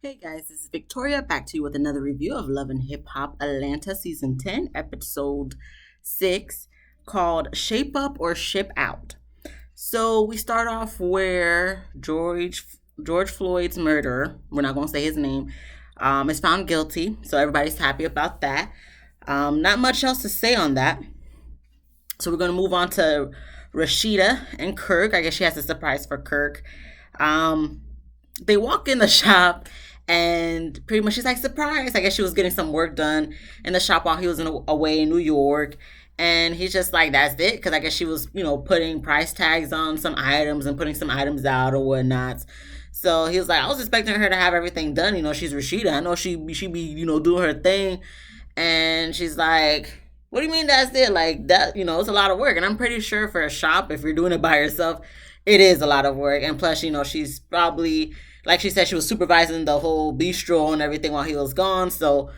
Hey guys, this is Victoria back to you with another review of Love and Hip Hop Atlanta Season 10, Episode 6, called Shape Up or Ship Out. So we start off where George Floyd's murderer, we're not going to say his name, is found guilty. So everybody's happy about that. Not much else to say on that. So we're going to move on to Rashida and Kirk. I guess she has a surprise for Kirk. Um, they walk in the shop and pretty much she's like, surprise. I guess she was getting some work done in the shop while he was away in New York. And he's just like, that's it. Because I guess she was, putting price tags on some items and putting some items out or whatnot. So he was like, I was expecting her to have everything done. She's Rashida. I know she be, doing her thing. And she's like, what do you mean that's it? Like that, it's a lot of work. And I'm pretty sure for a shop, if you're doing it by yourself, it is a lot of work. And plus, she's probably, like she said, she was supervising the whole bistro and everything while he was gone. So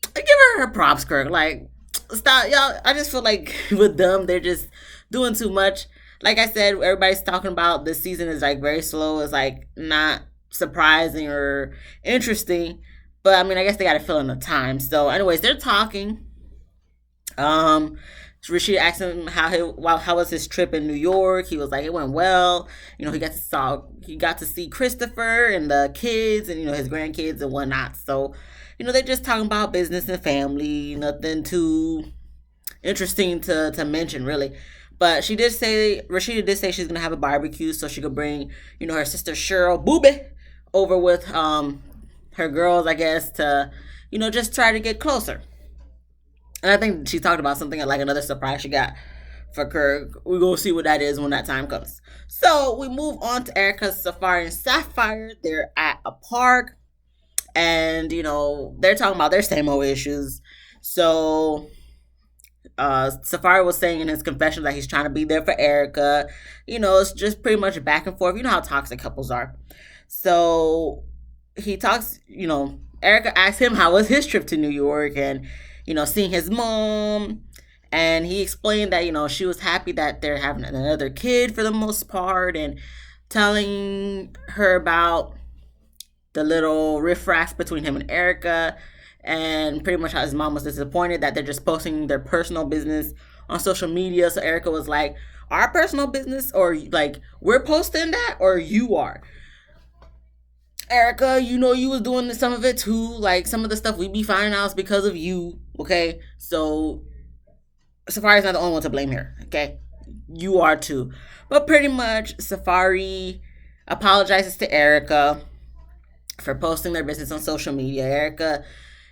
I give her props, Kirk. Like, stop, y'all. I just feel like with them, they're just doing too much. Like I said, everybody's talking about this season is like very slow. It's like not surprising or interesting. But I mean, I guess they got to fill in the time. So, anyways, they're talking. Um, Rashid asked him how was his trip in New York. He was like, it went well. He got to see Christopher and the kids and his grandkids and whatnot. So, they're just talking about business and family. Nothing too interesting to mention really. But Rashida did say she's gonna have a barbecue so she could bring her sister Cheryl Booby over with her girls, I guess, to just try to get closer. And I think she talked about something like another surprise she got for Kirk. We're going to see what that is when that time comes. So we move on to Erica, Safari, and Sapphire. They're at a park. And, they're talking about their same old issues. So Safari was saying in his confession that he's trying to be there for Erica. It's just pretty much back and forth. You know how toxic couples are. So he talks, Erica asked him how was his trip to New York and seeing his mom. And he explained that, she was happy that they're having another kid for the most part and telling her about the little riffraff between him and Erica and pretty much how his mom was disappointed that they're just posting their personal business on social media. So Erica was like, our personal business or like we're posting that or you are? Erica, you was doing some of it too. Like some of the stuff we be finding out is because of you. Okay, so Safari's not the only one to blame here. Okay, you are too. But pretty much, Safari apologizes to Erica for posting their business on social media. Erica,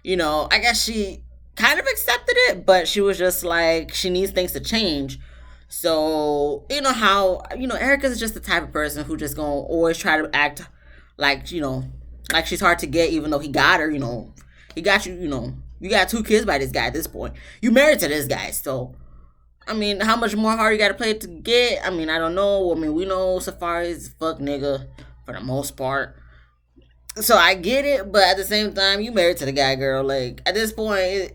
I guess she kind of accepted it, but she was just like she needs things to change. So how Erica's just the type of person who just gonna always try to act like like she's hard to get even though he got her. He got you. You got two kids by this guy at this point. You married to this guy, so I mean, how much more hard you got to play to get? I mean, I don't know. I mean, we know Safari's fuck nigga for the most part, so I get it. But at the same time, you married to the guy, girl. Like at this point,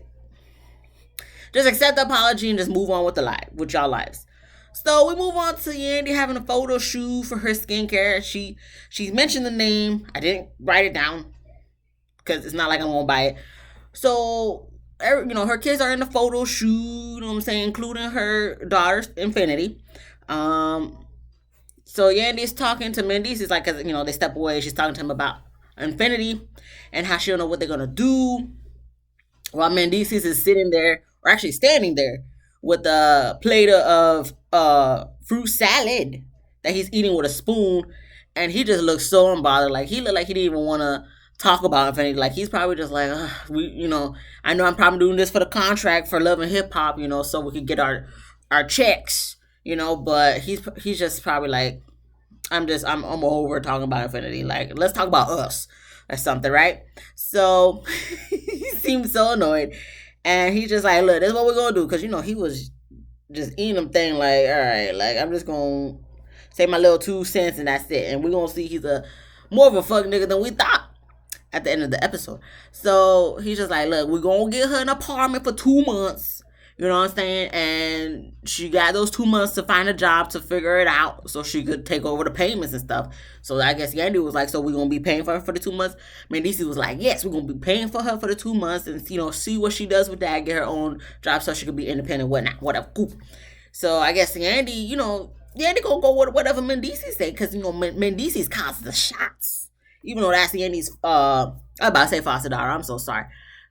just accept the apology and just move on with y'all lives. So we move on to Yandy having a photo shoot for her skincare. She mentioned the name. I didn't write it down because it's not like I'm gonna buy it. So her kids are in the photo shoot. You know what I'm saying, including her daughter Infinity. So Yandy's talking to Mendes. It's like, cause they step away. She's talking to him about Infinity and how she don't know what they're gonna do. While Mendices is sitting there, or actually standing there, with a plate of fruit salad that he's eating with a spoon, and he just looks so unbothered. Like he looked like he didn't even want to talk about Infinity. Like he's probably just like, I know I'm probably doing this for the contract for Love and Hip Hop, so we could get our checks, But he's just probably like, I'm over talking about Infinity. Like let's talk about us or something, right? So he seems so annoyed. And he's just like, look, this is what we're going to do. Because, he was just eating them thing like, all right, like, I'm just going to say my little 2 cents and that's it. And we're going to see he's more of a fuck nigga than we thought at the end of the episode. So he's just like, look, we're going to get her an apartment for 2 months. You know what I'm saying? And she got those 2 months to find a job to figure it out so she could take over the payments and stuff. So I guess Yandy was like, so we're going to be paying for her for the 2 months? Mendici was like, yes, we're going to be paying for her for the 2 months and, see what she does with that, get her own job so she could be independent, whatnot, whatever. Cool. So I guess Yandy, Yandy going to go with whatever Mendici say because, Mendici's calls the shots. Even though that's Yandy's, I'm about to say foster daughter. I'm so sorry.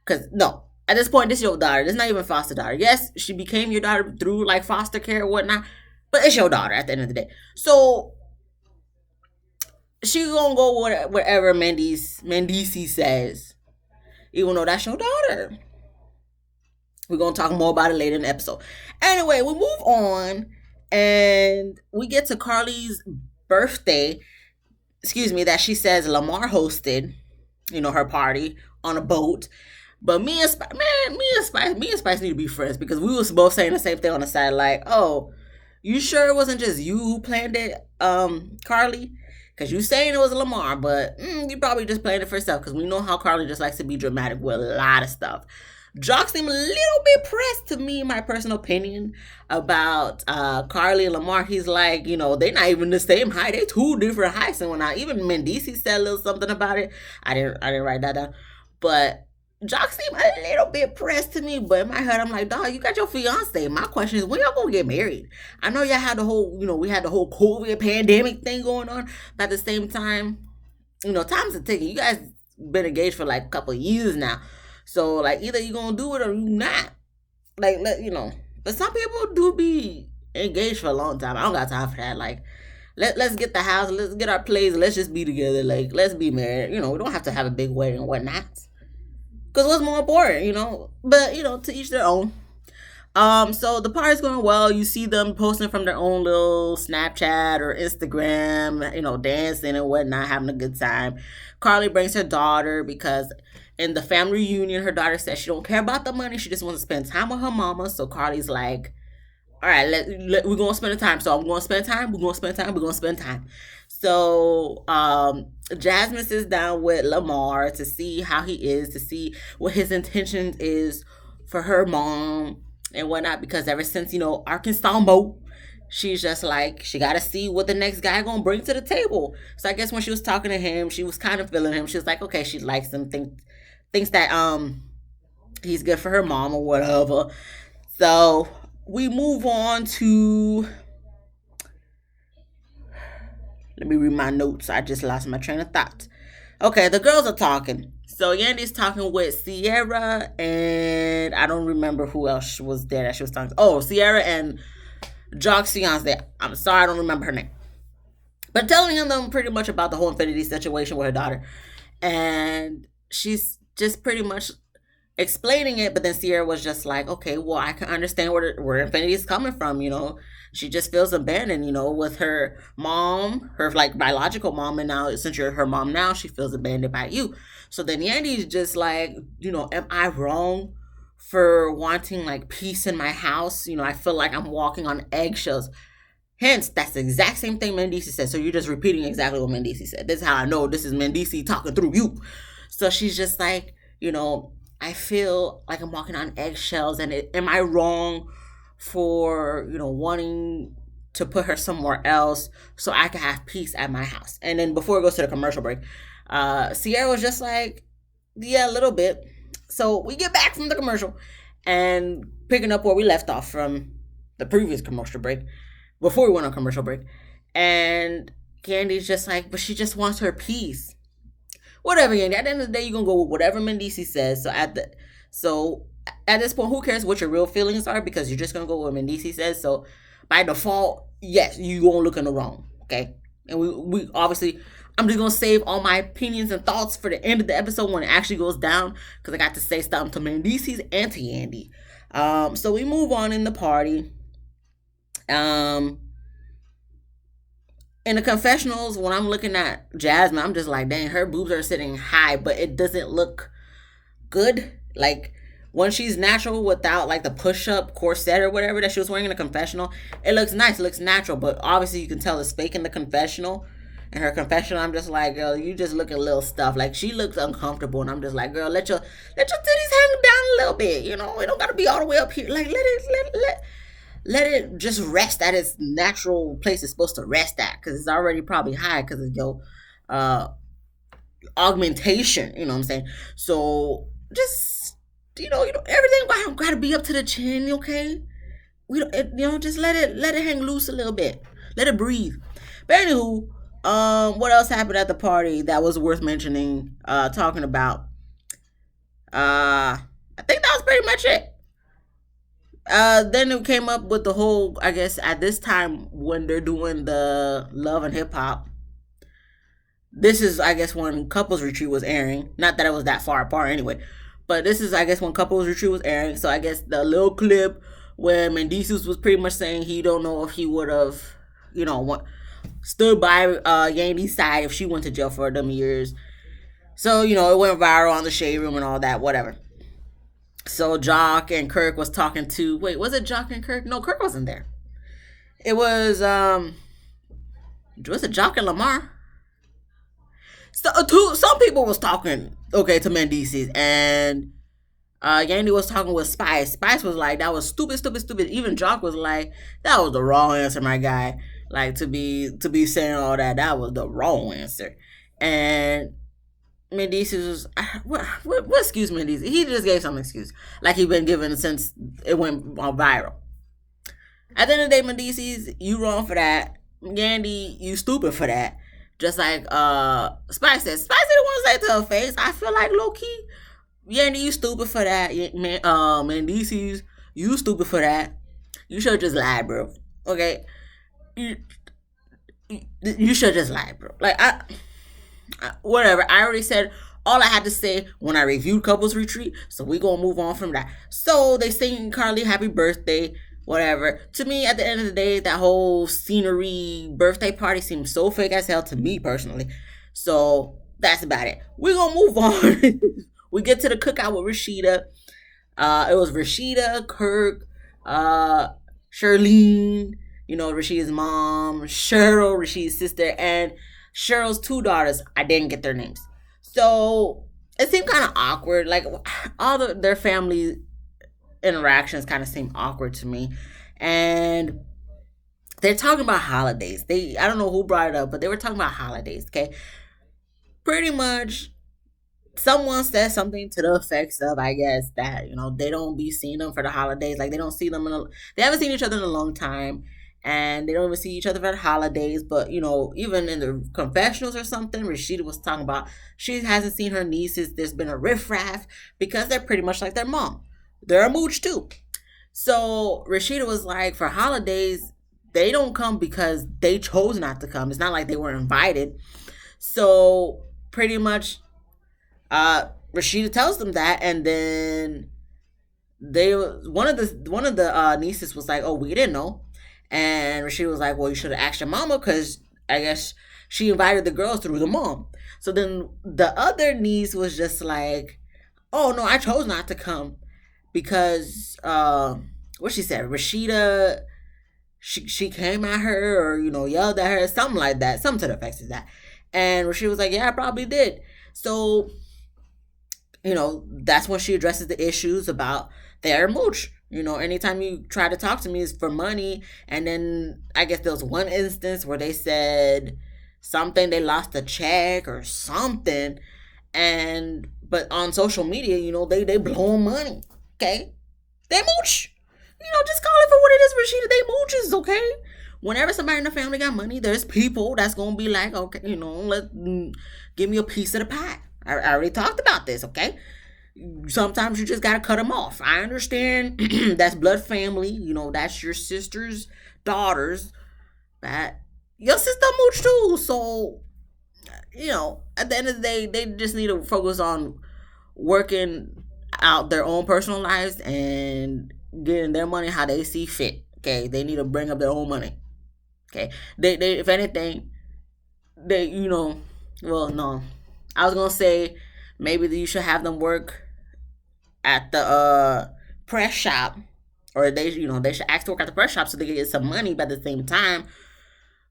Because, no. At this point, this is your daughter. This is not even foster daughter. Yes, she became your daughter through like foster care or whatnot, but it's your daughter at the end of the day. So she gonna go wherever Mendici says, even though that's your daughter. We're gonna talk more about it later in the episode. Anyway, we move on and we get to Carly's birthday. That she says Lamar hosted, her party on a boat. But me and Spice need to be friends because we was both saying the same thing on the side, like, oh, you sure it wasn't just you who planned it, Carly? Because you saying it was Lamar, but you probably just planned it for yourself because we know how Carly just likes to be dramatic with a lot of stuff. Jock seemed a little bit pressed to me, my personal opinion, about Carly and Lamar. He's like, they're not even the same height. They two different heights. And when even Mendici said a little something about it, I didn't write that down. But Jock seemed a little bit pressed to me, but in my head, I'm like, dog, you got your fiance. My question is, when y'all gonna get married? I know y'all had the whole, we had the whole COVID pandemic thing going on, but at the same time, time's a ticking. You guys been engaged for like a couple of years now. So, like, either you gonna do it or you not. Like, but some people do be engaged for a long time. I don't got time for that. Like, let's get the house, let's get our place, let's just be together. Like, let's be married. We don't have to have a big wedding and whatnot. Because what's more important, But, to each their own. So the party's going well. You see them posting from their own little Snapchat or Instagram, dancing and whatnot, having a good time. Carly brings her daughter because in the family reunion, her daughter says she don't care about the money. She just wants to spend time with her mama. So Carly's like, all right, we're going to spend the time. So I'm going to spend time. We're going to spend time. We're going to spend time. So Jasmine sits down with Lamar to see how he is, to see what his intentions is for her mom and whatnot. Because ever since, Arkansas Mo, she's just like, she got to see what the next guy going to bring to the table. So I guess when she was talking to him, she was kind of feeling him. She was like, okay, she likes him, thinks that he's good for her mom or whatever. So we move on to, let me read my notes. I just lost my train of thought. Okay, the girls are talking. So Yandy's talking with Sierra, and I don't remember who else was there that she was talking to. Oh, Sierra and Jock's fiance. I'm sorry, I don't remember her name. But telling them pretty much about the whole Infinity situation with her daughter. And she's just pretty much explaining it, but then Sierra was just like, okay, well, I can understand where Infinity is coming from, She just feels abandoned, with her mom, her like biological mom, and now since you're her mom now, she feels abandoned by you. So then Yandy's just like, am I wrong for wanting like peace in my house? I feel like I'm walking on eggshells. Hence, that's the exact same thing Mendici said. So you're just repeating exactly what Mendici said. This is how I know this is Mendici talking through you. So she's just like, I feel like I'm walking on eggshells, and am I wrong for, wanting to put her somewhere else so I can have peace at my house? And then before it goes to the commercial break, Sierra was just like, yeah, a little bit. So we get back from the commercial and picking up where we left off from the previous commercial break, before we went on commercial break. And Candy's just like, but she just wants her peace. Whatever, Yandy. At the end of the day, you're going to go with whatever Mendici says. So at this point, who cares what your real feelings are? Because you're just going to go with what Mendici says. So by default, yes, you're going to look in the wrong. Okay? And we obviously, I'm just going to save all my opinions and thoughts for the end of the episode when it actually goes down. Because I got to say something to Mendici's and to Yandy. So we move on in the party. In the confessionals, when I'm looking at Jasmine, I'm just like, dang, her boobs are sitting high, but it doesn't look good. Like, when she's natural without, like, the push-up corset or whatever that she was wearing in the confessional, it looks nice. It looks natural, but obviously you can tell it's fake in the confessional. in her confessional. I'm just like, girl, you just look a little stuff. Like she looks uncomfortable, and I'm just like, girl, let your titties hang down a little bit. You know, it don't gotta be all the way up here. Like let it just rest at its natural place it's supposed to rest at, because it's already probably high because of your uh augmentation. You know what I'm saying? So just everything gotta be up to the chin, okay? We don't, just let it hang loose a little bit, let it breathe. But anywho, what else happened at the party that was worth mentioning? Talking about, I think that was pretty much it. Then it came up with the whole, I guess at this time when they're doing the Love and Hip Hop. This is, I guess, when Couples Retreat was airing. Not that it was that far apart anyway. But this is, I guess, when Couples Retreat was airing. So I guess the little clip where Mendeecees was pretty much saying he don't know if he would have, stood by Yandy's side if she went to jail for them years. So, it went viral on the Shade Room and all that, whatever. So Jock and Kirk was talking to, wait, was it Jock and Kirk? No, Kirk wasn't there. It was it Jock and Lamar? So, some people was talking, okay, to Mendeecees, and Yandy was talking with Spice. Spice was like, that was stupid, stupid, stupid. Even Jock was like, that was the wrong answer, my guy. Like, to be saying all that, that was the wrong answer. And Mendeecees was, what excuse Mendeecees? He just gave some excuse, like he been given since it went viral. At the end of the day, Mendeecees, you wrong for that. Yandy, you stupid for that. Just like Spice said. Spice didn't want to say it to her face. I feel like low key, Yandy, you stupid for that. Mendeecees, you stupid for that. You should just lie, bro. Okay, you should just lie, bro. Like whatever. I already said all I had to say when I reviewed Couples Retreat. So we gonna move on from that. So they sing Carly happy birthday. Whatever. To me, at the end of the day, that whole scenery birthday party seems so fake as hell to me personally. So that's about it. We're gonna move on. We get to the cookout with Rashida. It was Rashida, Kirk, Charlene, Rashida's mom, Cheryl, Rashida's sister, and Cheryl's two daughters. I didn't get their names. So it seemed kind of awkward. Like all their family interactions kind of seem awkward to me. And they're talking about holidays. I don't know who brought it up, but they were talking about holidays, okay? Pretty much someone said something to the effects of, I guess, that, they don't be seeing them for the holidays. Like they don't see them they haven't seen each other in a long time, and they don't even see each other for the holidays. But, even in the confessionals or something, Rashida was talking about she hasn't seen her nieces. There's been a riffraff because they're pretty much like their mom. They're a mooch too. So Rashida was like, for holidays, they don't come because they chose not to come. It's not like they were invited. So pretty much, Rashida tells them that, and then one of the nieces was like, "Oh, we didn't know," and Rashida was like, "Well, you should have asked your mama, because I guess she invited the girls through the mom." So then the other niece was just like, "Oh no, I chose not to come." Because what she said, Rashida, she came at her or yelled at her, something like that, something to the effects of that. And Rashida was like, "Yeah, I probably did." So that's when she addresses the issues about their mooch. Anytime you try to talk to me is for money. And then I guess there was one instance where they said something, they lost a check or something, but on social media, they blowing money. Okay, they mooch. Just call it for what it is, Rashida. They mooches, okay? Whenever somebody in the family got money, there's people that's gonna be like, okay, give me a piece of the pie. I already talked about this, okay? Sometimes you just gotta cut them off. I understand that's blood family. That's your sister's daughters, but your sister mooch too. So, at the end of the day, they just need to focus on working out their own personal lives and getting their money how they see fit. Okay, they need to bring up their own money. Okay, they if anything, well, no, I was gonna say maybe you should have them work at the press shop, or they should ask to work at the press shop so they can get some money. But at the same time,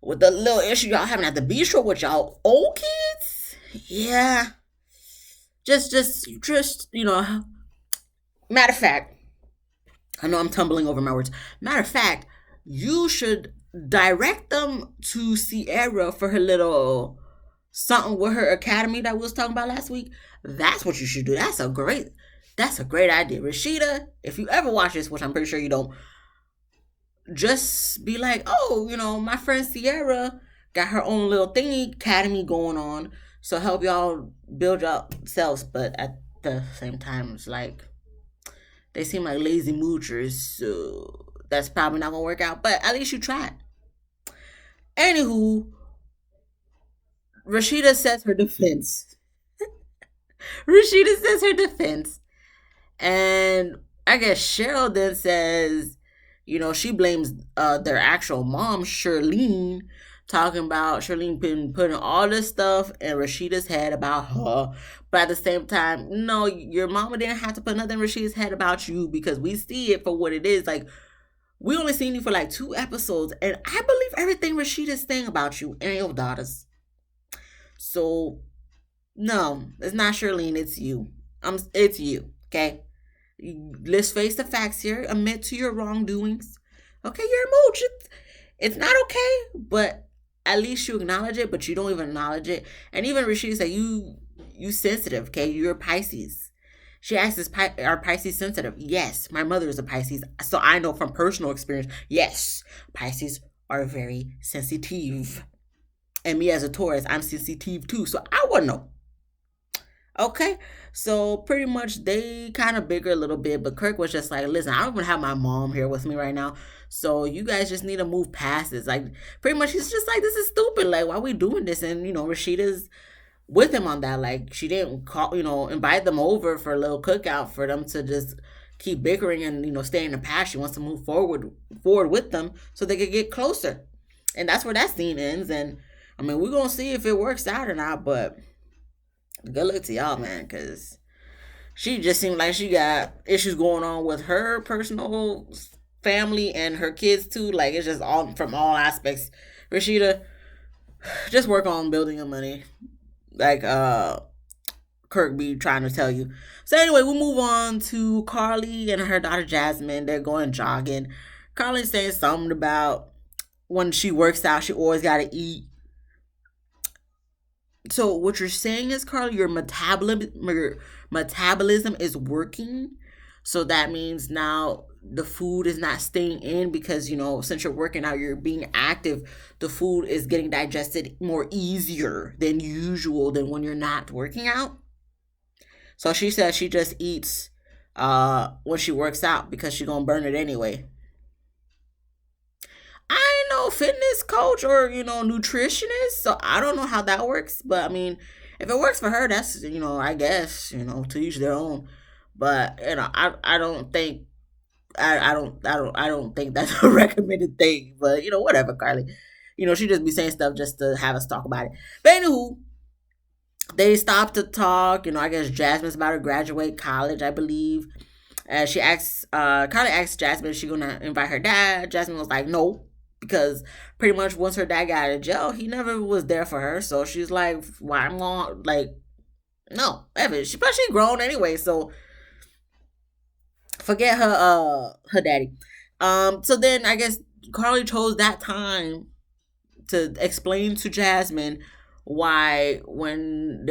with the little issue y'all having at the bistro with y'all old kids. Yeah, just matter of fact, I know I'm tumbling over my words. Matter of fact, you should direct them to Sierra for her little something with her academy that we was talking about last week. That's what you should do. That's a great idea. Rashida, if you ever watch this, which I'm pretty sure you don't, just be like, oh, my friend Sierra got her own little thingy academy going on. So help y'all build yourselves. But at the same time, it's like they seem like lazy moochers. So that's probably not gonna work out. But at least you tried. Anywho, Rashida says her defense. Rashida says her defense. And I guess Cheryl then says, she blames their actual mom, Charlene, talking about Charlene been putting all this stuff in Rashida's head about her. But at the same time, no, your mama didn't have to put nothing in Rashida's head about you because we see it for what it is. Like, we only seen you for like 2 episodes, and I believe everything Rashida's saying about you and your daughters. So, no, it's not Charlene, it's you. It's you, okay? Let's face the facts here. Admit to your wrongdoings. Okay, you're a mooch. It's not okay, but at least you acknowledge it, but you don't even acknowledge it. And even Rashida said, you sensitive, okay? You're a Pisces. She asks, are Pisces sensitive? Yes, my mother is a Pisces. So I know from personal experience, yes, Pisces are very sensitive. And me as a Taurus, I'm sensitive too. So I would know. Okay, so pretty much they kind of bigger a little bit, but Kirk was just like, listen, I don't even have my mom here with me right now, so you guys just need to move past this. Like, pretty much he's just like, this is stupid, like, why are we doing this? And Rashida's with him on that. Like, she didn't call, invite them over for a little cookout for them to just keep bickering and stay in the past. She wants to move forward with them so they could get closer. And that's where that scene ends. And I mean, we're gonna see if it works out or not, but good luck to y'all, man, because she just seemed like she got issues going on with her personal family and her kids too. Like, it's just all from all aspects. Rashida, just work on building your money, like Kirk be trying to tell you. So anyway, we'll move on to Carly and her daughter Jasmine. They're going jogging. Carly's saying something about when she works out, she always got to eat. So what you're saying is, Carly, your metabolism is working. So that means now the food is not staying in because, since you're working out, you're being active, the food is getting digested more easier than usual than when you're not working out. So she says she just eats when she works out because she's going to burn it anyway. I ain't no fitness coach or, nutritionist, so I don't know how that works. But I mean, if it works for her, that's, I guess, to each their own. But, I don't think I don't think that's a recommended thing. But, whatever, Carly. She just be saying stuff just to have us talk about it. But anywho, they stopped to talk. I guess Jasmine's about to graduate college, I believe. And Carly asked Jasmine if she's gonna invite her dad. Jasmine was like, no. Because pretty much once her dad got out of jail, he never was there for her. So she's like, why I'm going, like, no, ever. She's grown anyway, so forget her daddy. So then I guess Carly chose that time to explain to Jasmine why when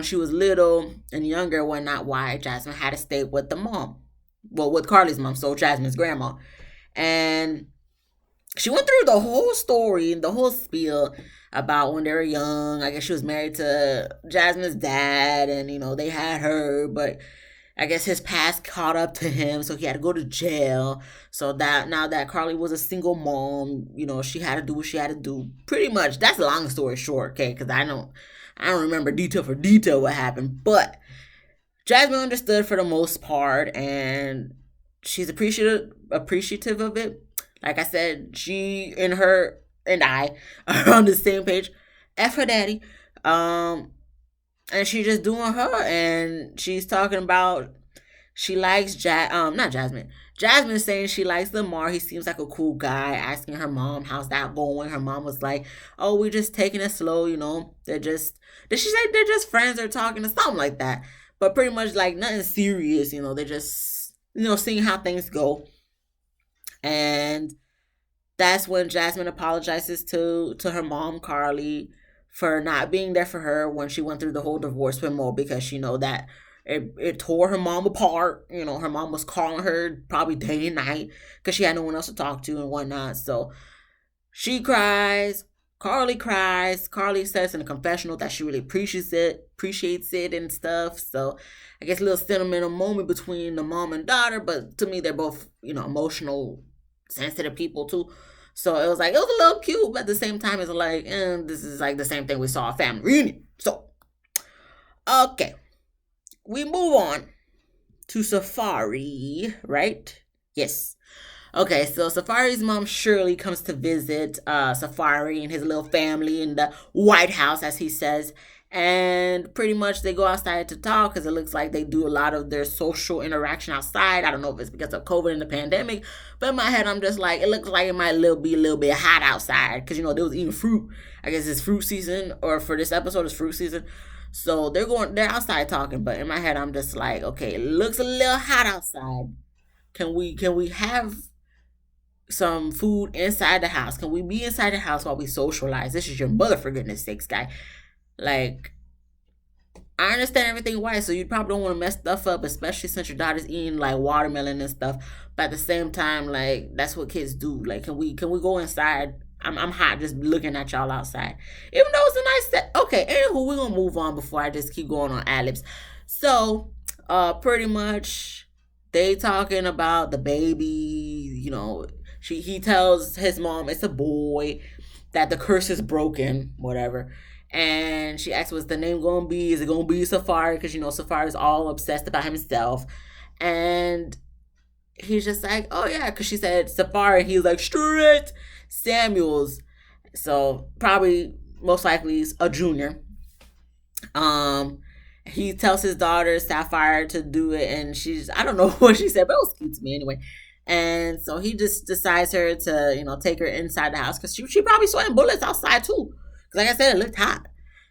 she was little and younger, why Jasmine had to stay with the mom. Well, with Carly's mom, so Jasmine's grandma. And she went through the whole story, the whole spiel about when they were young. I guess she was married to Jasmine's dad and, they had her, but I guess his past caught up to him, so he had to go to jail. So that now that Carly was a single mom, she had to do what she had to do. Pretty much, that's a long story short, okay? Because I don't remember detail for detail what happened, but Jasmine understood for the most part, and she's appreciative of it. Like I said, she and her and I are on the same page. F her daddy. And she's just doing her, and she's talking about She likes not Jasmine. Jasmine saying she likes Lamar. He seems like a cool guy. Asking her mom, how's that going? Her mom was like, oh, we're just taking it slow, They're just, did she say they're just friends or talking or something like that? But pretty much like nothing serious, They're just, seeing how things go. And that's when Jasmine apologizes to her mom, Carly, for not being there for her when she went through the whole divorce with Mo, because she know that it tore her mom apart. Her mom was calling her probably day and night because she had no one else to talk to and whatnot. So she cries. Carly cries. Carly says in a confessional that she really appreciates it and stuff. So I guess a little sentimental moment between the mom and daughter, but to me they're both, emotional, sensitive people too. So it was a little cute, but at the same time it's like, this is like the same thing we saw a family reunion. So okay. We move on to Safari, right? Yes. Okay, so Safari's mom Shirley comes to visit Safari and his little family in the White House, as he says. And pretty much they go outside to talk because it looks like they do a lot of their social interaction outside. I don't know if it's because of COVID and the pandemic, but in my head I'm just like, it looks like it might be a little bit hot outside because, they was eating fruit. I guess it's fruit season, or for this episode it's fruit season. So they're outside talking, but in my head I'm just like, okay, it looks a little hot outside. Can we have some food inside the house? Can we be inside the house while we socialize? This is your mother, for goodness sakes, guy. Like, I understand everything white, so you probably don't want to mess stuff up, especially since your daughter's eating like watermelon and stuff. But at the same time, like, that's what kids do. Like, can we go inside? I'm hot just looking at y'all outside. Even though it's a nice set. Okay, anywho, we're gonna move on before I just keep going on ad-libs. So, pretty much they talking about the baby, he tells his mom it's a boy, that the curse is broken, whatever. And she asks what's the name gonna be? Is it gonna be Safari? Because Safari's all obsessed about himself. And he's just like, oh yeah, because she said Safari. He was like, straight Samuels. So probably most likely is a junior. He tells his daughter Sapphire to do it, and I don't know what she said, but it was cute to me anyway. And so he just decides her to, take her inside the house because she probably sweating bullets outside too. Because like I said, it looked hot.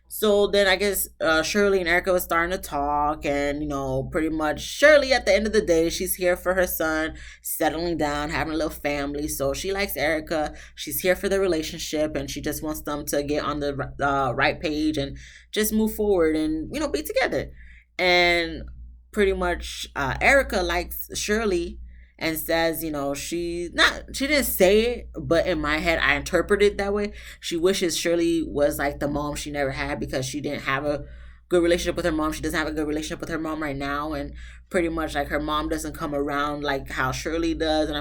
So then I guess Shirley and Erica was starting to talk, and pretty much Shirley at the end of the day, she's here for her son, settling down, having a little family. So she likes Erica. She's here for the relationship, and she just wants them to get on the right page and just move forward and be together. And pretty much Erica likes Shirley and says, she didn't say it, but in my head, I interpreted it that way. She wishes Shirley was like the mom she never had because she didn't have a good relationship with her mom. She doesn't have a good relationship with her mom right now. And pretty much like her mom doesn't come around like how Shirley does. And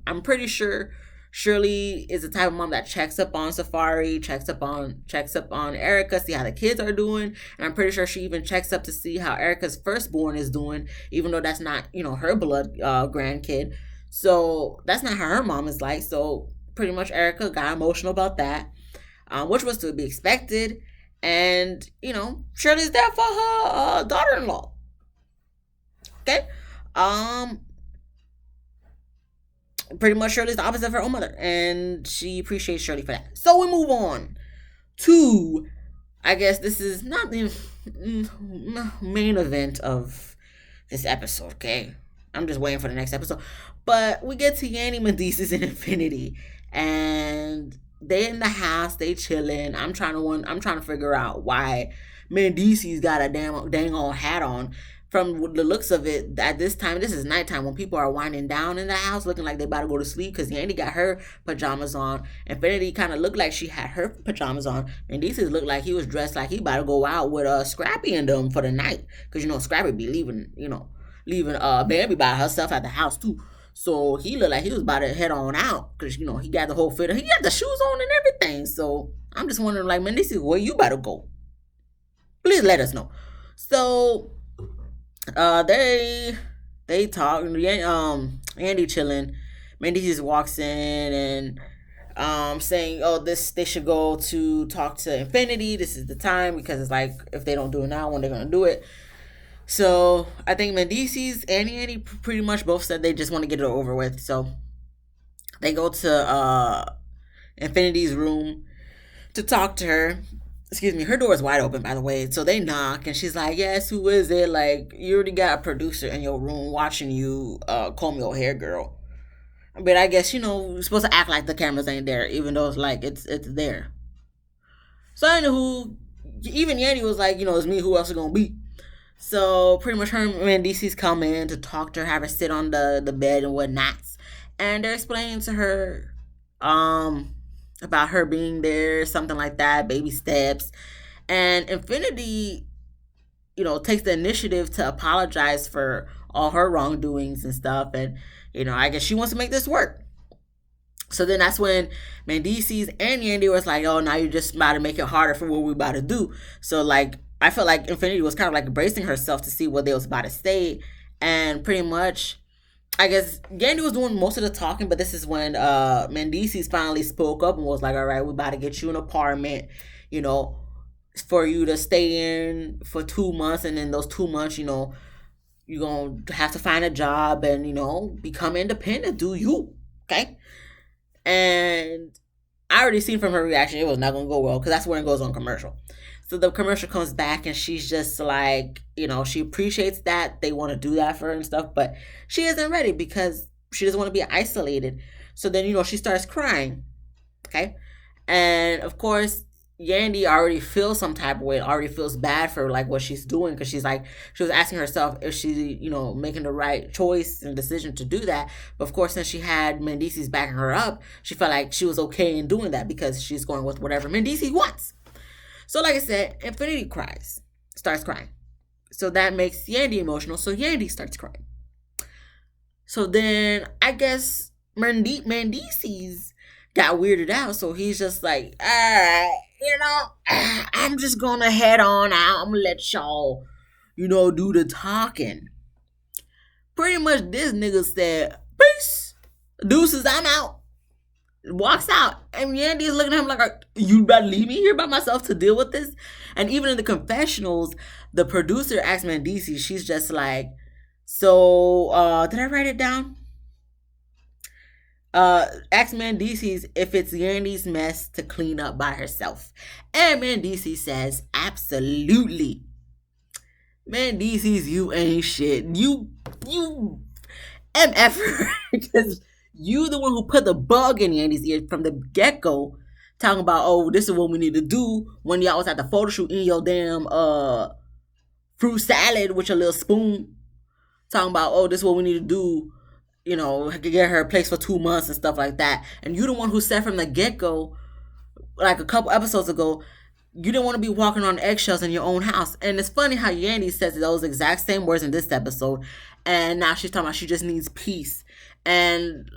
I'm pretty sure Shirley is the type of mom that checks up on Safari, checks up on Erica, see how the kids are doing. And I'm pretty sure she even checks up to see how Erica's firstborn is doing, even though that's not, her blood grandkid. So that's not how her mom is like. So pretty much Erica got emotional about that, which was to be expected. And, Shirley's there for her daughter-in-law. Okay? Pretty much Shirley's the opposite of her own mother, and she appreciates Shirley for that. So we move on to, I guess this is not the main event of this episode, okay? I'm just waiting for the next episode. But we get to Yanni, Medesis, and Infinity, and they in the house, they chilling. I'm trying to figure out why Medesis got a dang old hat on. From the looks of it, at this time, this is nighttime when people are winding down in the house, looking like they about to go to sleep because Yandy got her pajamas on. Infinity kind of looked like she had her pajamas on. And Desus looked like he was dressed like he about to go out with Scrappy and them for the night. Because, Scrappy be leaving Bambi by herself at the house too. So he looked like he was about to head on out because, he got the whole fit. He got the shoes on and everything. So I'm just wondering, like, man, this is where you better go. Please let us know. So they talk. Andy chilling. Mandy just walks in and saying, "Oh, they should go to talk to Infinity. This is the time because it's like if they don't do it now, when they're gonna do it." So I think Mendices and Andy pretty much both said they just want to get it over with. So they go to Infinity's room to talk to her. Excuse me, her door is wide open, by the way. So they knock, and she's like, "Yes, who is it? Like, you already got a producer in your room watching you comb your hair, girl." But I guess you're supposed to act like the cameras ain't there, even though it's like it's there. So I know who. Even Yandy was like, it's me. Who else is gonna be? So pretty much her and DC's come in to talk to her, have her sit on the bed and whatnot. And they're explaining to her about her being there, something like that, baby steps. And Infinity, takes the initiative to apologize for all her wrongdoings and stuff. And, I guess she wants to make this work. So then that's when Mendices and Yandy was like, "Oh, now you're just about to make it harder for what we're about to do." So like I felt like Infinity was kind of like bracing herself to see what they was about to say, and pretty much, I guess Yandy was doing most of the talking, but this is when Mendices finally spoke up and was like, "All right, we're about to get you an apartment, you know, for you to stay in for 2 months, and in those 2 months, you're gonna have to find a job and become independent, do you, okay?" And I already seen from her reaction it was not gonna go well because that's when it goes on commercial. So the commercial comes back and she's just like, she appreciates that they want to do that for her and stuff, but she isn't ready because she doesn't want to be isolated. So then, she starts crying. Okay. And of course, Yandy already feels some type of way, already feels bad for like what she's doing because she's like, she was asking herself if she, making the right choice and decision to do that. But of course, since she had Mendices backing her up, she felt like she was okay in doing that because she's going with whatever Mendices wants. So like I said, Infinity starts crying. So that makes Yandy emotional. So Yandy starts crying. So then I guess Mendices got weirded out. So he's just like, all right, I'm just gonna head on out. I'm gonna let y'all, do the talking. Pretty much this nigga said, peace, deuces, I'm out. Walks out, and Yandy is looking at him like, "You about to leave me here by myself to deal with this?" And even in the confessionals, the producer asked Mendices, she's just like, "So, did I write it down?" Asked Mendices if it's Yandy's mess to clean up by herself, and Mendices says, "Absolutely." Mendices, you ain't shit. You MF because you the one who put the bug in Yandy's ear from the get-go, talking about, "Oh, this is what we need to do," when y'all was at the photo shoot in your damn fruit salad with your little spoon, talking about, "Oh, this is what we need to do," get her a place for 2 months and stuff like that. And you the one who said from the get-go, like a couple episodes ago, you didn't want to be walking on eggshells in your own house. And it's funny how Yandy says those exact same words in this episode, and now she's talking about she just needs peace. And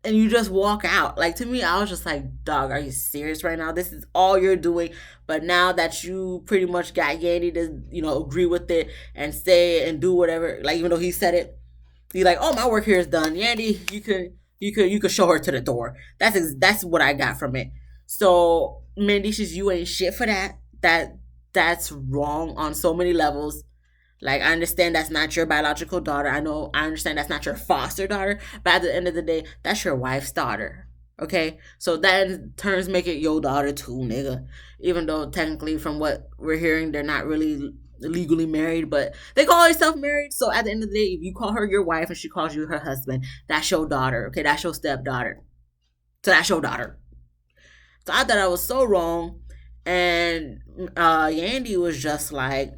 you just walk out. Like, to me, I was just like, dog, are you serious right now? This is all you're doing. But now that you pretty much got Yandy to, agree with it and say it and do whatever, like, even though he said it, you're like, "Oh, my work here is done. Yandy, you could show her to the door." That's what I got from it. So, Mendices, you ain't shit for that. That's wrong on so many levels. Like, I understand that's not your biological daughter. I understand that's not your foster daughter. But at the end of the day, that's your wife's daughter. Okay? So that in turns make it your daughter too, nigga. Even though technically from what we're hearing, they're not really legally married, but they call themselves married. So at the end of the day, if you call her your wife and she calls you her husband, that's your daughter. Okay? That's your stepdaughter. So that's your daughter. So I thought I was so wrong. And Yandy was just like,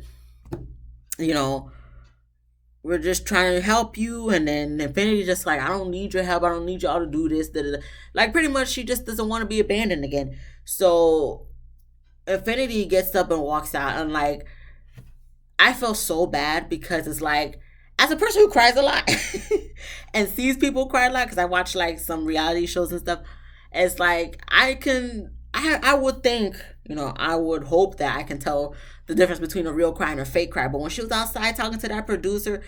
"We're just trying to help you." And then Infinity just like, "I don't need your help. I don't need y'all to do this." Da, da, da. Like, pretty much she just doesn't want to be abandoned again. So Infinity gets up and walks out. And like, I feel so bad because it's like, as a person who cries a lot and sees people cry a lot, because I watch like some reality shows and stuff, it's like I would think, I would hope that I can tell the difference between a real cry and a fake cry. But when she was outside talking to that producer,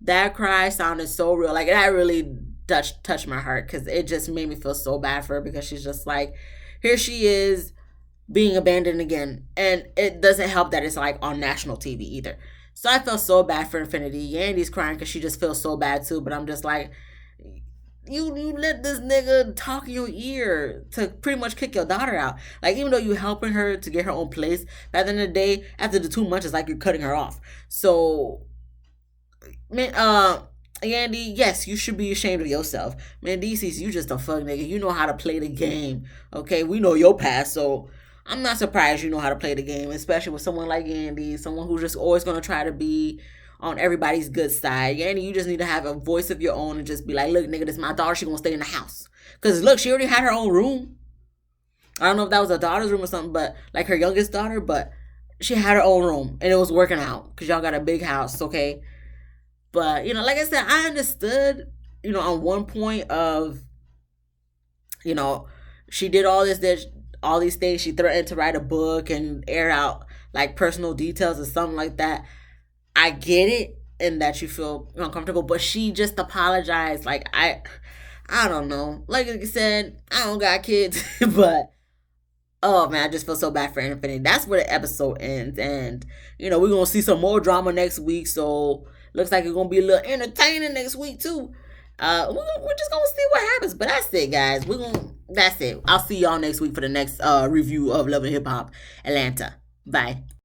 that cry sounded so real. Like, that really touched my heart because it just made me feel so bad for her because she's just like, here she is being abandoned again. And it doesn't help that it's like on national TV either. So I felt so bad for Infinity. Yandy's crying because she just feels so bad too. But I'm just like, you let this nigga talk in your ear to pretty much kick your daughter out. Like, even though you helping her to get her own place, by the end of the day, after the 2 months, it's like you're cutting her off. So, man, Yandy, yes, you should be ashamed of yourself. Man, DC's, you just a fuck nigga. You know how to play the game. Okay, we know your past, so I'm not surprised you know how to play the game, especially with someone like Yandy, someone who's just always gonna try to be on everybody's good side. Yandy, you just need to have a voice of your own and just be like, look, nigga, this is my daughter. She gonna stay in the house. Cause look, she already had her own room. I don't know if that was her daughter's room or something, but like her youngest daughter, but she had her own room and it was working out because y'all got a big house, okay? But, like I said, I understood, on one point of, you know, she did all these things. She threatened to write a book and air out like personal details or something like that. I get it and that you feel uncomfortable, but she just apologized. Like, I don't know. Like I said, I don't got kids, but oh man, I just feel so bad for Infinity. That's where the episode ends, and we're gonna see some more drama next week. So looks like it's gonna be a little entertaining next week too. We're just gonna see what happens. But that's it, guys. That's it. I'll see y'all next week for the next review of Love and Hip Hop Atlanta. Bye.